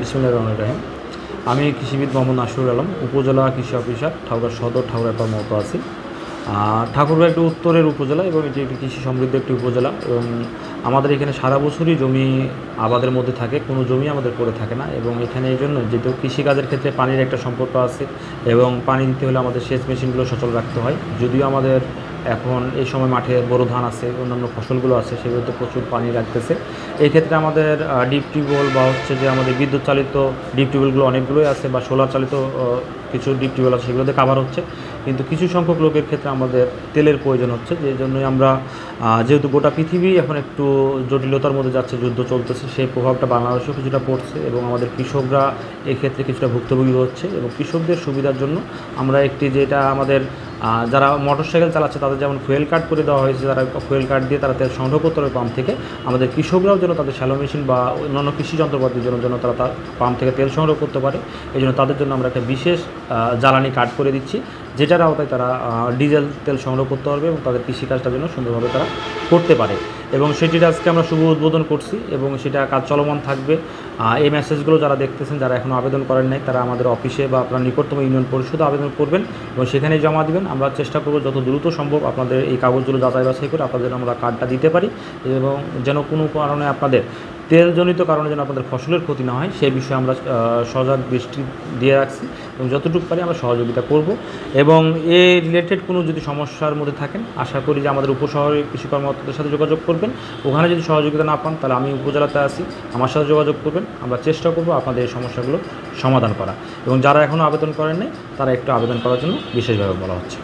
বিসমিল্লাহির রহমানির রহিম। আমি কৃষিবিদ মোহাম্মদ নাসিরুল আলম, উপজেলা কৃষি অফিসার, ঠাকুরগাঁও সদর, ঠাকুরগাঁও কর্মরত আছি। ঠাকুরগাঁও একটি উত্তরের উপজেলা এবং এটি একটি কৃষি সমৃদ্ধ একটি উপজেলা এবং আমাদের এখানে সারা বছরই জমি আবাদের মধ্যে থাকে, কোনো জমি আমাদের পড়ে থাকে না। এবং এখানে এই জন্য যেহেতু কৃষিকাজের ক্ষেত্রে পানির একটা সম্পর্ক আছে এবং পানি দিতে হলে আমাদের সেচ মেশিনগুলো সচল রাখতে হয়। যদিও আমাদের এখন এই সময় মাঠে বোরো ধান আছে, অন্যান্য ফসলগুলো আছে, সেগুলোতে প্রচুর পানি লাগতেছে। এই ক্ষেত্রে আমাদের ডিপ টিউবওয়েল বা হচ্ছে যে আমাদের বিদ্যুৎ চালিত ডিপ টিউবওয়েলগুলো অনেকগুলোই আছে, বা সোলার চালিত কিছু ডিপ টিউবওয়েল আছে, সেগুলোতে কাভার হচ্ছে। কিন্তু কিছু সংখ্যক লোকের ক্ষেত্রে আমাদের তেলের প্রয়োজন হচ্ছে, যে জন্যই আমরা যেহেতু গোটা পৃথিবী এখন একটু জটিলতার মধ্যে যাচ্ছে, যুদ্ধ চলতেছে, সেই প্রভাবটা বাংলাদেশেও কিছুটা পড়ছে এবং আমাদের কৃষকরা এক্ষেত্রে কিছুটা ভুক্তভোগী হচ্ছে। এবং কৃষকদের সুবিধার জন্য আমরা একটি, যেটা আমাদের যারা মোটরসাইকেল চালাচ্ছে তাদের যেমন ফুয়েল কার্ড করে দেওয়া হয়েছে, তারা ফুয়েল কার্ড দিয়ে তারা তেল সংগ্রহ করতে পারবে পাম্প থেকে। আমাদের কৃষকরাও যেন তাদের শ্যালো মেশিন বা অন্যান্য কৃষি যন্ত্রপাতির জন্য যেন তারা পাম্প থেকে তেল সংগ্রহ করতে পারে, এই জন্য তাদের জন্য আমরা একটা বিশেষ জ্বালানি কার্ড করে দিচ্ছি, যেটার আওতায় তারা ডিজেল তেল সংগ্রহ করতে পারবে এবং তাদের কৃষিকাজটার জন্য সুন্দরভাবে তারা করতে পারে। এবং সেটির আজকে আমরা শুভ উদ্বোধন করছি এবং সেটা কাজ চলমান থাকবে। এই মেসেজগুলো যারা দেখতেছেন, যারা এখনও আবেদন করেন নাই, তারা আমাদের অফিসে বা আপনার নিকটতম ইউনিয়ন পরিষদে আবেদন করবেন এবং সেখানেই জমা দিবেন। আমরা চেষ্টা করব যত দ্রুত সম্ভব আপনাদের এই কাগজগুলো যাচাই বাছাই করে আপনাদের আমরা কার্ডটা দিতে পারি, এবং যেন কোনো কারণে আপনাদের তেলজনিত কারণে যেন আপনাদের ফসলের ক্ষতি না হয়, সেই বিষয়ে আমরা সজাগ দৃষ্টি দিয়ে রাখছি এবং যতটুকু পারি আমরা সহযোগিতা করব। এবং এই রিলেটেড কোনো যদি সমস্যার মধ্যে থাকেন, আশা করি যে আমাদের উপশহরের কৃষি কর্মকর্তাদের সাথে যোগাযোগ করবেন। ওখানে যদি সহযোগিতা না পান, তাহলে আমি উপজেলাতে আছি, আমার সাথে যোগাযোগ করবেন। আমরা চেষ্টা করব আপনাদের এই সমস্যাগুলো সমাধান করা। এবং যারা এখনও আবেদন করেন নাই, তারা একটু আবেদন করার জন্য বিশেষভাবে বলা হচ্ছে।